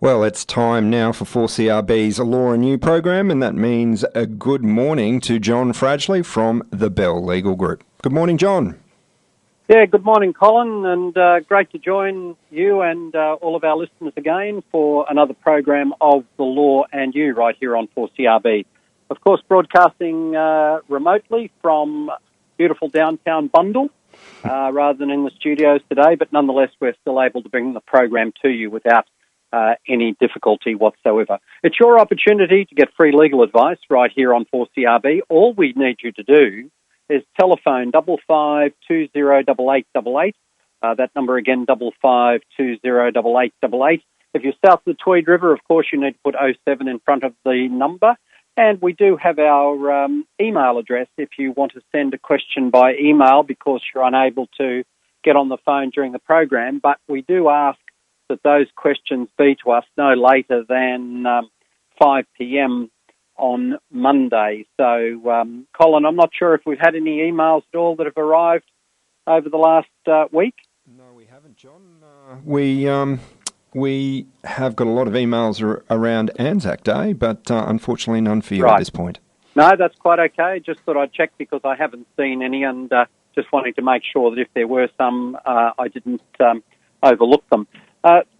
Well, it's time now for 4CRB's Law and You program, and that means a good morning to John Fradgley from the Bell Legal Group. Good morning, John. Yeah, good morning, Colin, and great to join you and all of our listeners again for another program of The Law and You right here on 4CRB. Of course, broadcasting remotely from beautiful downtown Bundall rather than in the studios today, but nonetheless we're still able to bring the program to you without any difficulty whatsoever. It's your opportunity to get free legal advice right here on 4CRB. All we need you to do is telephone 55208888. That number again, 55208888. If you're south of the Tweed River, of course, you need to put 07 in front of the number. And we do have our email address if you want to send a question by email because you're unable to get on the phone during the program. But we do ask that those questions be to us no later than 5 p.m. on Monday. So, Colin, I'm not sure if we've had any emails at all that have arrived over the last week. No, we haven't, John. We have got a lot of emails around Anzac Day, but unfortunately none for you at this point. No, that's quite okay. Just thought I'd check because I haven't seen any and just wanting to make sure that if there were some, I didn't overlook them.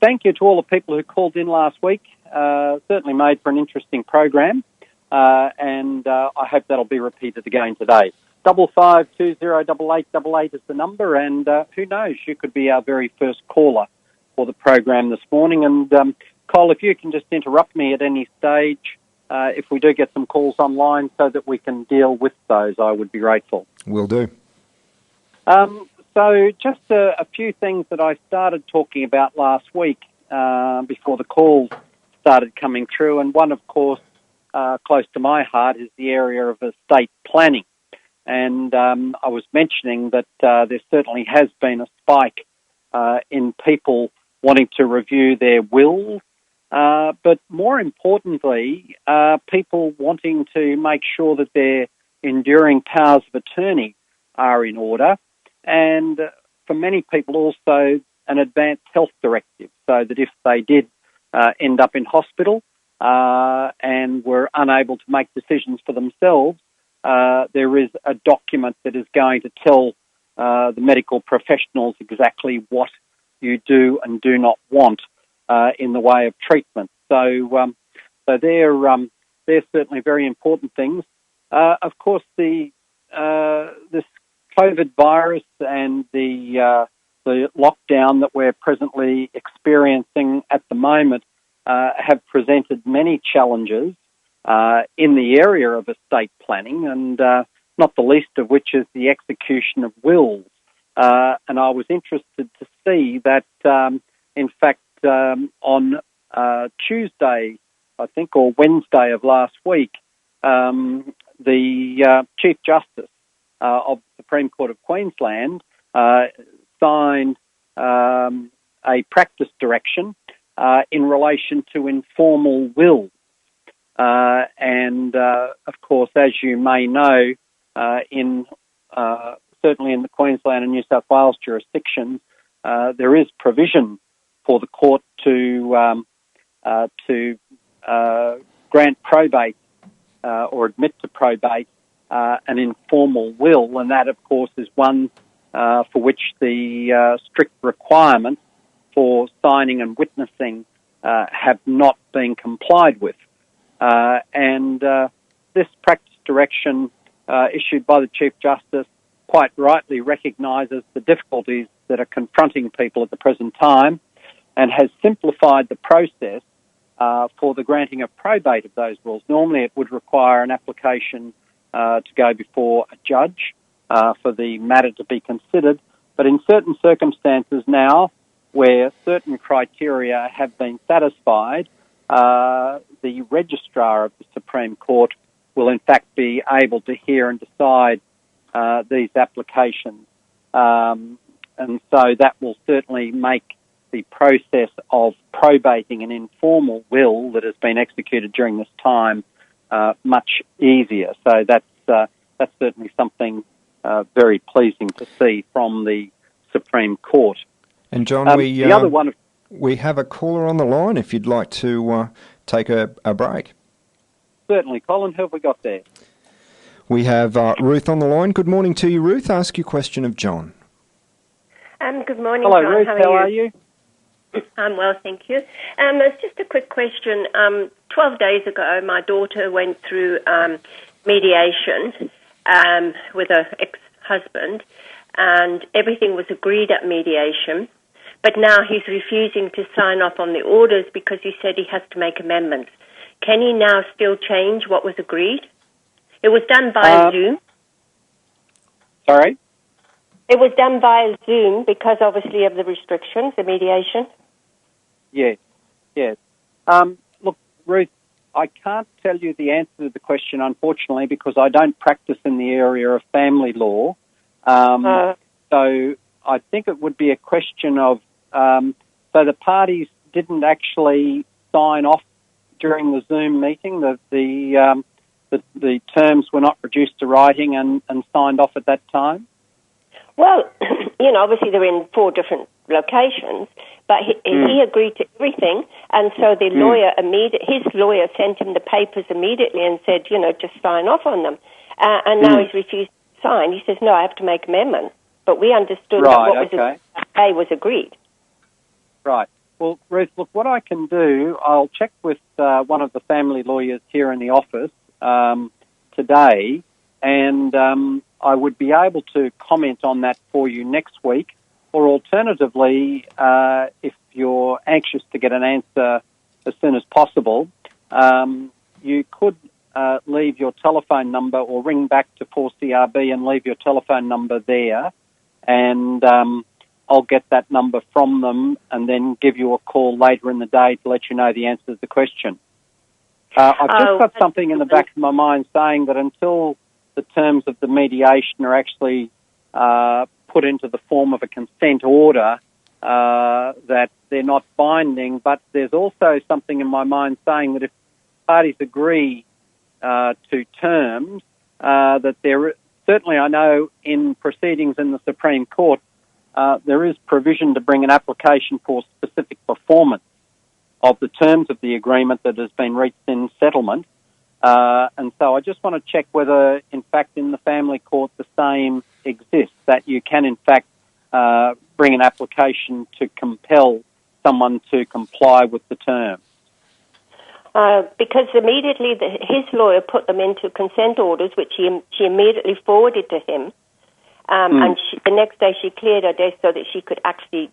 Thank you to all the people who called in last week. Certainly made for an interesting program, and I hope that'll be repeated again today. 55208888 is the number, and who knows, you could be our very first caller for the program this morning. And Cole, if you can just interrupt me at any stage, if we do get some calls online so that we can deal with those, I would be grateful. Will do. So just a few things that I started talking about last week before the calls started coming through, and one, of course, close to my heart is the area of estate planning. And I was mentioning that there certainly has been a spike in people wanting to review their wills, but more importantly, people wanting to make sure that their enduring powers of attorney are in order, and for many people also an advanced health directive, so that if they did end up in hospital and were unable to make decisions for themselves, there is a document that is going to tell the medical professionals exactly what you do and do not want in the way of treatment. So they're certainly very important things. Of course, this COVID virus and the lockdown that we're presently experiencing at the moment have presented many challenges in the area of estate planning, and not the least of which is the execution of wills. And I was interested to see that, in fact, on Tuesday, I think, or Wednesday of last week, the Chief Justice of the Supreme Court of Queensland signed a practice direction in relation to informal wills. And of course, as you may know, certainly in the Queensland and New South Wales jurisdictions, there is provision for the court to grant probate or admit to probate an informal will, and that, of course, is one for which the strict requirements for signing and witnessing have not been complied with. And this practice direction issued by the Chief Justice quite rightly recognises the difficulties that are confronting people at the present time and has simplified the process for the granting of probate of those wills. Normally it would require an application to go before a judge for the matter to be considered, but in certain circumstances now where certain criteria have been satisfied, the registrar of the Supreme Court will in fact be able to hear and decide these applications. And so that will certainly make the process of probating an informal will that has been executed during this time much easier. So that's certainly something very pleasing to see from the Supreme Court. And John, the other one, We have a caller on the line if you'd like to take a break. Certainly. Colin, who have we got there? We have Ruth on the line. Good morning to you, Ruth. Ask your question of John. Good morning, Hello, John. Ruth. How are you? I'm well, thank you. It's just a quick question. 12 days ago, my daughter went through mediation with her ex-husband, and everything was agreed at mediation. But now he's refusing to sign off on the orders because he said he has to make amendments. Can he now still change what was agreed? It was done via Zoom. Sorry? It was done via Zoom because, obviously, of the restrictions, the mediation. Yes. Look, Ruth, I can't tell you the answer to the question, unfortunately, because I don't practice in the area of family law. So I think it would be a question of, so the parties didn't actually sign off during the Zoom meeting. The terms were not reduced to writing and signed off at that time? Well, obviously they're in 4 different locations, but he agreed to everything, and so the lawyer his lawyer sent him the papers immediately and said, just sign off on them. And now he's refused to sign. He says, no, I have to make amendments. But we understood that what was agreed. Right. Well, Ruth, look, what I can do, I'll check with one of the family lawyers here in the office today, and I would be able to comment on that for you next week. Or alternatively, if you're anxious to get an answer as soon as possible, you could leave your telephone number or ring back to 4CRB and leave your telephone number there, and I'll get that number from them and then give you a call later in the day to let you know the answer to the question. I've just got something in the back of my mind saying that until the terms of the mediation are actually put into the form of a consent order, that they're not binding, but there's also something in my mind saying that if parties agree to terms, that there certainly, I know in proceedings in the Supreme Court, there is provision to bring an application for specific performance of the terms of the agreement that has been reached in settlement. And so I just want to check whether, in fact, in the family court the same exists, that you can, in fact, bring an application to compel someone to comply with the terms. Because immediately his lawyer put them into consent orders, which she immediately forwarded to him. And the next day she cleared her desk so that she could actually,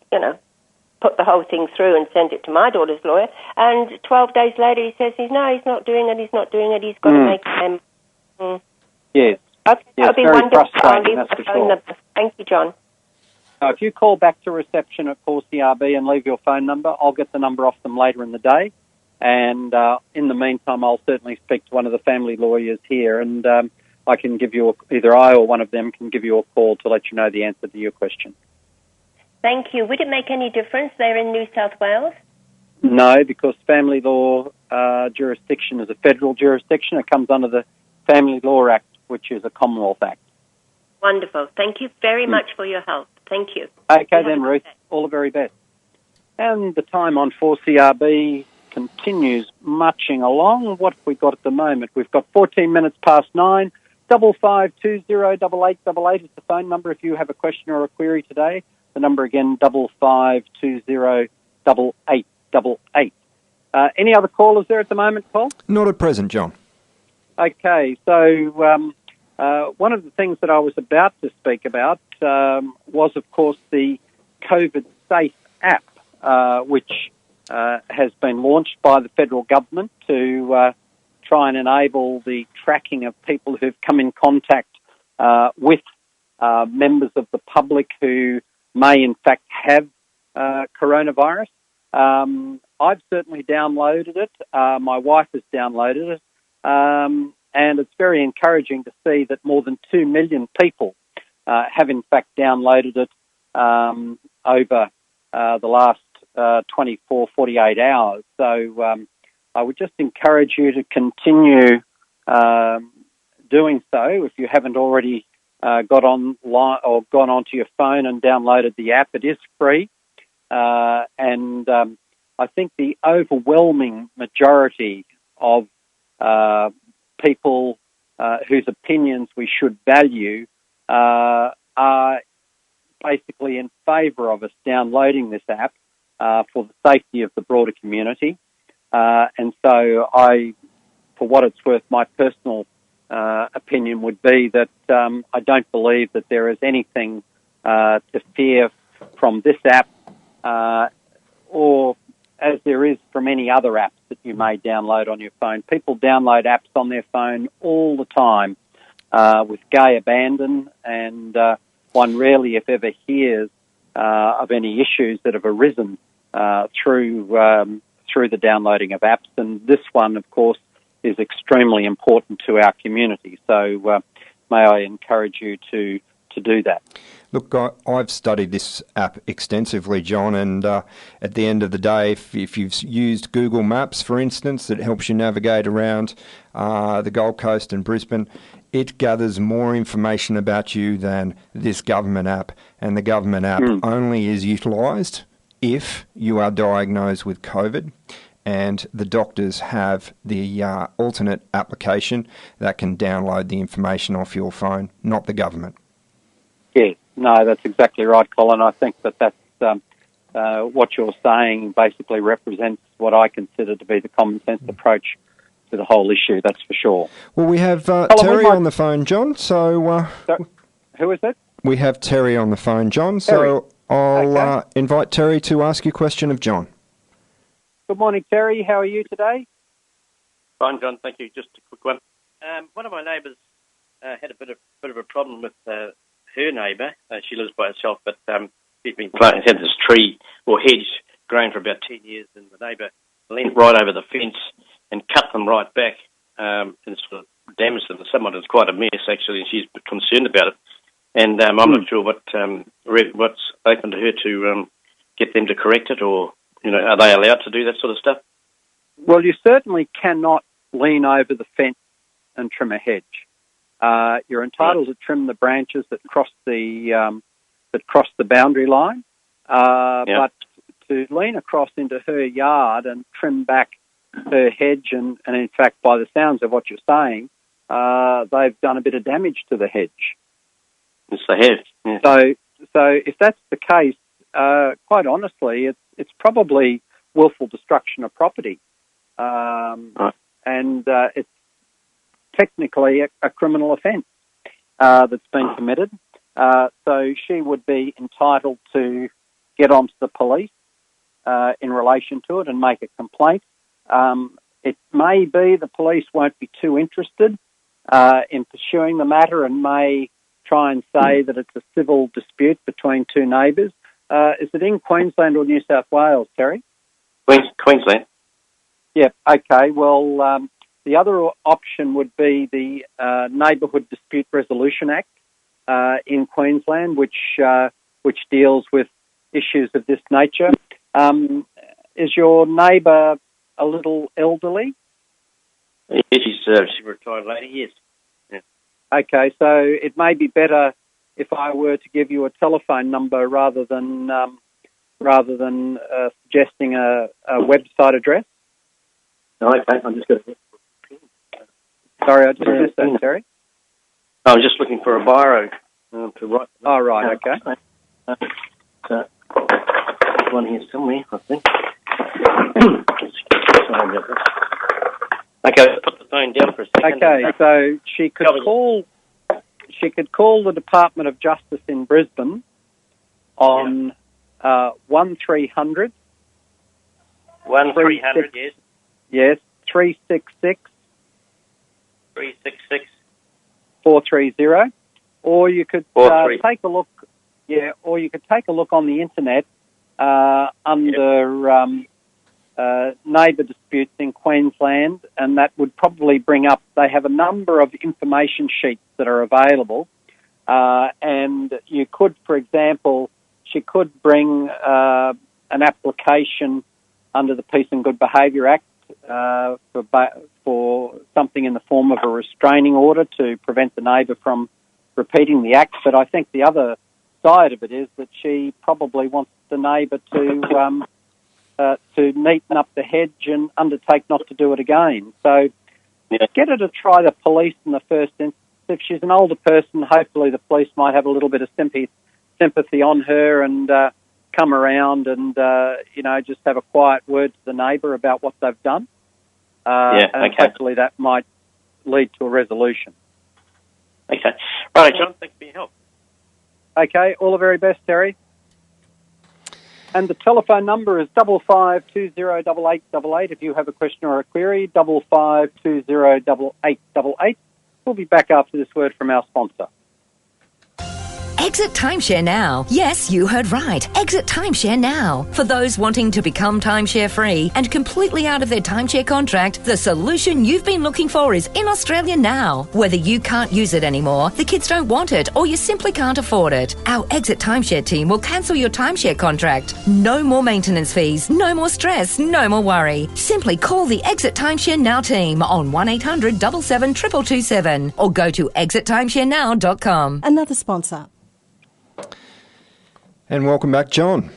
put the whole thing through and send it to my daughter's lawyer. And 12 days later he says, he's not doing it, he's got to make them. Yes. Okay, yes, be very wonderful. frustrating, that's for sure. Thank you, John. If you call back to reception at 4CRB and leave your phone number, I'll get the number off them later in the day. And in the meantime, I'll certainly speak to one of the family lawyers here, and I can give you, either I or one of them can give you a call to let you know the answer to your question. Thank you. Would it make any difference they're in New South Wales? No, because family law jurisdiction is a federal jurisdiction. It comes under the Family Law Act, which is a Commonwealth Act. Wonderful. Thank you very much for your help. Thank you. Okay then, Ruth. All the very best. And the time on 4CRB continues marching along. What have we got at the moment? We've got 14 minutes past 9. 55208888 is the phone number if you have a question or a query today. The number again, 55208888. Any other callers there at the moment, Paul? Not at present, John. Okay, so one of the things that I was about to speak about was, of course, the COVID Safe app, which has been launched by the federal government to try and enable the tracking of people who've come in contact with members of the public who may in fact have coronavirus. I've certainly downloaded it. My wife has downloaded it. And it's very encouraging to see that more than 2 million people have in fact downloaded it over the last 24, 48 hours. So I would just encourage you to continue doing so if you haven't already got online or gone onto your phone and downloaded the app. It is free. and I think the overwhelming majority of people whose opinions we should value are basically in favour of us downloading this app for the safety of the broader community. And so for what it's worth, my personal opinion would be that I don't believe that there is anything to fear from this app or as there is from any other apps that you may download on your phone. People download apps on their phone all the time with gay abandon, and one rarely, if ever, hears of any issues that have arisen through the downloading of apps. And this one, of course, is extremely important to our community. So may I encourage you to do that. Look, I've studied this app extensively, John, and at the end of the day, if you've used Google Maps, for instance, that helps you navigate around the Gold Coast and Brisbane, it gathers more information about you than this government app, and the government app only is utilised if you are diagnosed with COVID, and the doctors have the alternate application that can download the information off your phone, not the government. Yes, no, that's exactly right, Colin. I think that's what you're saying basically represents what I consider to be the common sense approach to the whole issue, that's for sure. Well, we have Terry on the phone, John, so... who is it? We have Terry on the phone, John, Terry. So I'll invite Terry to ask you a question of John. Good morning, Terry. How are you today? Fine, John. Thank you. Just a quick one. One of my neighbours had a bit of a problem with her neighbour. She lives by herself, but she's had this tree or hedge growing for about 10 years, and the neighbour leant right over the fence and cut them right back and sort of damaged them. Somewhat is quite a mess, actually, and she's concerned about it. And I'm not sure what's open to her to get them to correct it, or are they allowed to do that sort of stuff? Well, you certainly cannot lean over the fence and trim a hedge. You're entitled to trim the branches that cross the boundary line, but to lean across into her yard and trim back her hedge, and in fact, by the sounds of what you're saying, they've done a bit of damage to the hedge. Yes, they have. Yeah. So if that's the case, quite honestly, it's probably willful destruction of property, and it's technically a criminal offence that's been committed. So she would be entitled to get onto the police in relation to it and make a complaint. It may be the police won't be too interested in pursuing the matter and may try and say that it's a civil dispute between two neighbours. Is it in Queensland or New South Wales, Terry? Queensland. Yeah, okay. Well, the other option would be the Neighbourhood Dispute Resolution Act in Queensland, which deals with issues of this nature. Is your neighbour a little elderly? Yeah, she's a retired lady, yes. Yeah. Okay, so it may be better if I were to give you a telephone number rather than suggesting a website address. No, okay, I'm just going to... Sorry, I just missed that, Terry. I was just looking for a biro to write. Oh, right, okay. There's one here somewhere, I think. Okay, put the phone down for a second. Okay, so she could call the Department of Justice in Brisbane on 1300. 1300, yes. Yes, 366. 366. 430. Or you could take a look. Yeah, or you could take a look on the internet under neighbour disputes in Queensland, and that would probably bring up. They have a number of information sheets that are available, and you could, for example, she could bring an application under the Peace and Good Behaviour Act for something in the form of a restraining order to prevent the neighbour from repeating the act. But I think the other side of it is that she probably wants the neighbour to neaten up the hedge and undertake not to do it again. So get her to try the police in the first instance. If she's an older person, hopefully the police might have a little bit of sympathy on her and come around and, just have a quiet word to the neighbour about what they've done. And hopefully that might lead to a resolution. Okay. Right, John, thanks for your help. Okay, all the very best, Terry. And the telephone number is 55208888 if you have a question or a query, 55208888. We'll be back after this word from our sponsor. Exit Timeshare now. Yes, you heard right. Exit Timeshare now. For those wanting to become timeshare free and completely out of their timeshare contract, the solution you've been looking for is in Australia now. Whether you can't use it anymore, the kids don't want it, or you simply can't afford it, our Exit Timeshare team will cancel your timeshare contract. No more maintenance fees, no more stress, no more worry. Simply call the Exit Timeshare Now team on 1800 77 2227 or go to exittimesharenow.com. Another sponsor. And welcome back, John.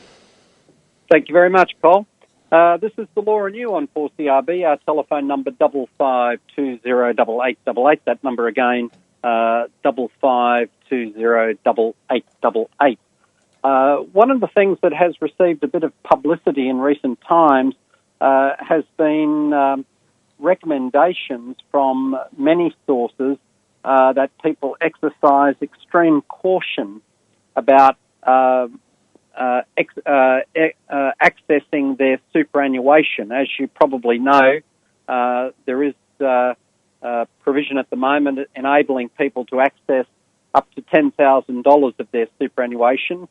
Thank you very much, Cole. This is the Law and You on 4CRB. Our telephone number 55208888. That number again, 55208888. One of the things that has received a bit of publicity in recent times has been recommendations from many sources that people exercise extreme caution about accessing their superannuation. As you probably know, there is provision at the moment enabling people to access up to $10,000 of their superannuation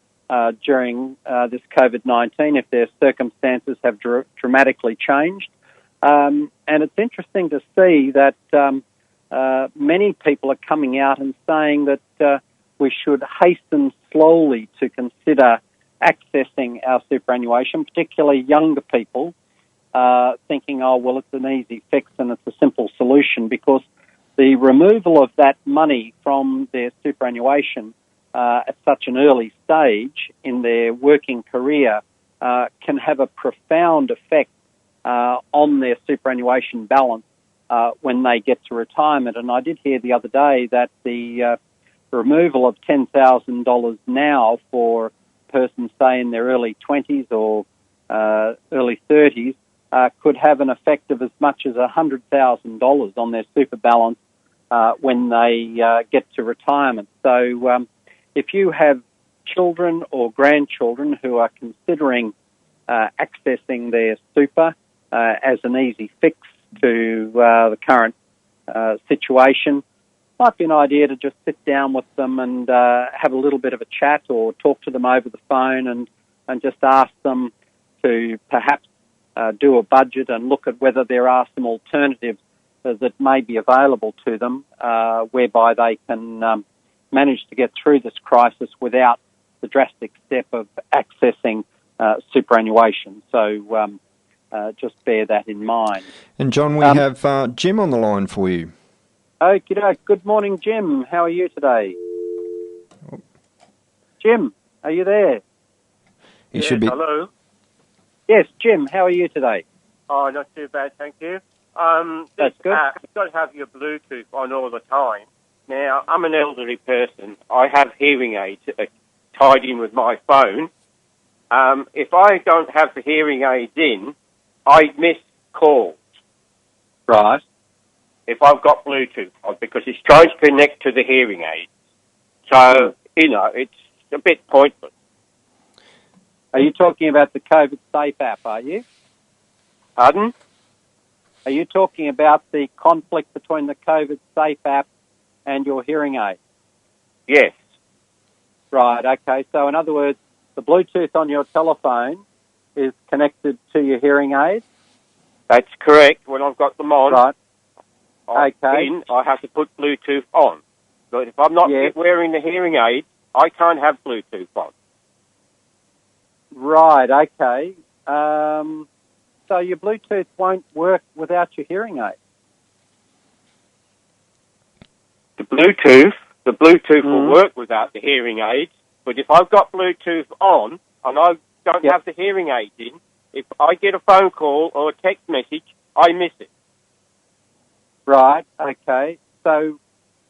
during this COVID-19 if their circumstances have dramatically changed. And it's interesting to see that many people are coming out and saying that we should hasten slowly to consider accessing our superannuation, particularly younger people, thinking, oh, well, it's an easy fix and it's a simple solution, because the removal of that money from their superannuation at such an early stage in their working career can have a profound effect on their superannuation balance when they get to retirement. And I did hear the other day that the removal of $10,000 now for persons, say, in their early 20s or early 30s could have an effect of as much as $100,000 on their super balance when they get to retirement. So if you have children or grandchildren who are considering accessing their super as an easy fix to the current situation, might be an idea to just sit down with them and have a little bit of a chat or talk to them over the phone and just ask them to perhaps do a budget and look at whether there are some alternatives that may be available to them whereby they can manage to get through this crisis without the drastic step of accessing superannuation. So just bear that in mind. And John, we have Jim on the line for you. Okie doke. Good morning, Jim. How are you today? Jim, are you there? He should be. Hello. Yes, Jim, how are you today? Oh, not too bad, thank you. That's good. You've got to have your Bluetooth on all the time. Now, I'm an elderly person. I have hearing aids tied in with my phone. If I don't have the hearing aids in, I miss calls. Right. If I've got Bluetooth on, because it's trying to connect to the hearing aid. So, it's a bit pointless. Are you talking about the COVID Safe app, are you? Pardon? Are you talking about the conflict between the COVID Safe app and your hearing aid? Yes. Right, okay. So, in other words, the Bluetooth on your telephone is connected to your hearing aid? That's correct, when I've got them on. Right. I have to put Bluetooth on. But if I'm not wearing the hearing aid, I can't have Bluetooth on. Right, okay. So your Bluetooth won't work without your hearing aid? The Bluetooth will work without the hearing aid, But if I've got Bluetooth on and I don't have the hearing aid in, if I get a phone call or a text message, I miss it. Right, okay. So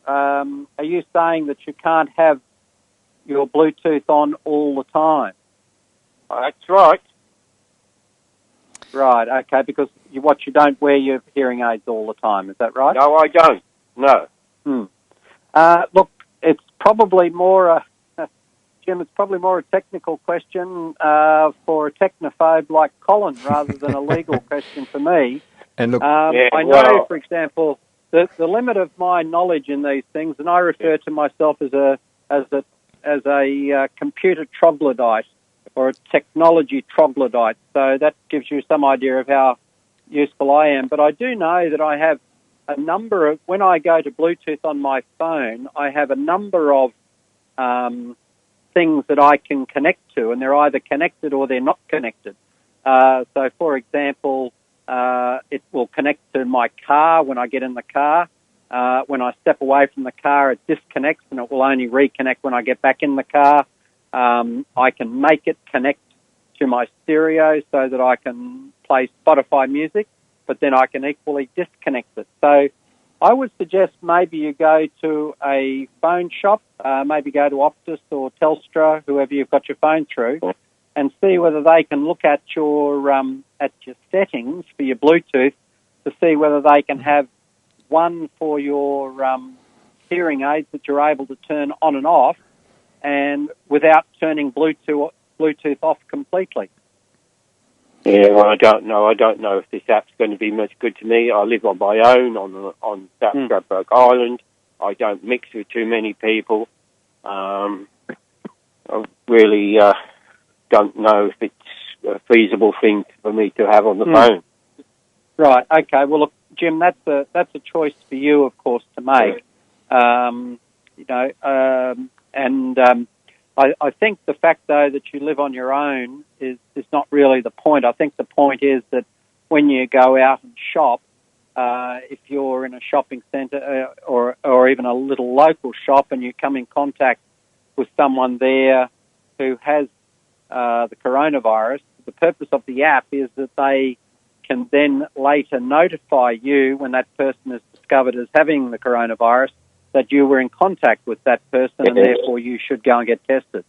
are you saying that you can't have your Bluetooth on all the time? That's right. Right, okay, because you don't wear your hearing aids all the time, is that right? No, I don't. No. Look, it's probably more Jim, it's probably more a technical question for a technophobe like Colin rather than a legal question for me. And look, I know, for example, the limit of my knowledge in these things, and I refer to myself as a computer troglodyte or a technology troglodyte. So that gives you some idea of how useful I am. But I do know that I have a number of, when I go to Bluetooth on my phone, I have a number of things that I can connect to, and they're either connected or they're not connected. So, for example, it will connect to my car when I get in the car. When I step away from the car, it disconnects, and it will only reconnect when I get back in the car. I can make it connect to my stereo so that I can play Spotify music, but then I can equally disconnect it. So I would suggest maybe you go to a phone shop, maybe go to Optus or Telstra, whoever you've got your phone through, and see whether they can look at your settings for your Bluetooth to see whether they can have one for your hearing aids that you're able to turn on and off, and without turning Bluetooth off completely. Yeah, well, I don't know. I don't know if this app's going to be much good to me. I live on my own on South Stradbroke Island. I don't mix with too many people. I really don't know if it's a feasible thing for me to have on the phone. Right. Okay. Well, look, Jim, that's a choice for you, of course, to make. I think the fact, though, that you live on your own is not really the point. I think the point is that when you go out and shop, if you're in a shopping centre or even a little local shop and you come in contact with someone there who has the coronavirus, the purpose of the app is that they can then later notify you when that person is discovered as having the coronavirus that you were in contact with that person and therefore you should go and get tested.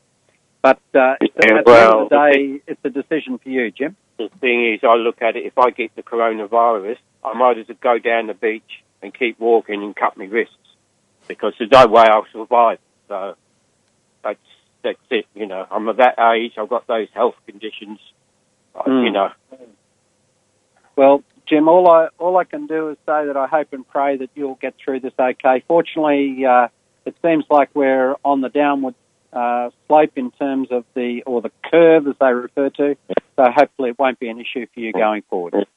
But at the end of the day, it's a decision for you, Jim. The thing is, I look at it, if I get the coronavirus, I might as well go down the beach and keep walking and cut my wrists because there's no way I'll survive. So that's it, you know. I'm at that age, I've got those health conditions, you know. Well, Jim, all I can do is say that I hope and pray that you'll get through this okay. Fortunately, it seems like we're on the downward slope in terms of the curve, as they refer to. So hopefully it won't be an issue for you going forward.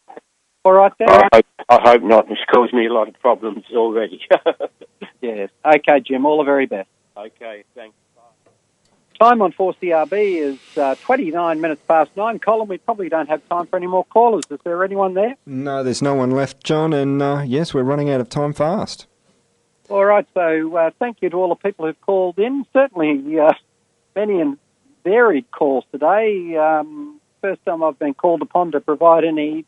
All right, then? I hope not. It's caused me a lot of problems already. Yes. Okay, Jim, all the very best. Okay, thanks. Time on 4CRB is 29 minutes past 9. Colin, we probably don't have time for any more callers. Is there anyone there? No, there's no one left, John, and yes, we're running out of time fast. All right, so thank you to all the people who've called in. Certainly many and varied calls today. First time I've been called upon to provide any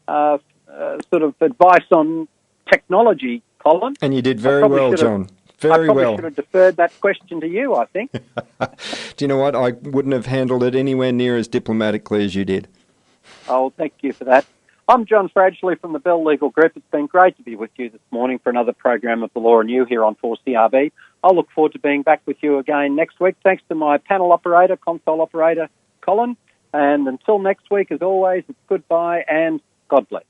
sort of advice on technology, Colin. And you did very well, John. Very well. I probably should have deferred that question to you, I think. Do you know what? I wouldn't have handled it anywhere near as diplomatically as you did. Oh, thank you for that. I'm John Fradgley from the Bell Legal Group. It's been great to be with you this morning for another program of The Law and You here on 4CRB. I'll look forward to being back with you again next week. Thanks to my panel operator, console operator, Colin. And until next week, as always, it's goodbye and God bless.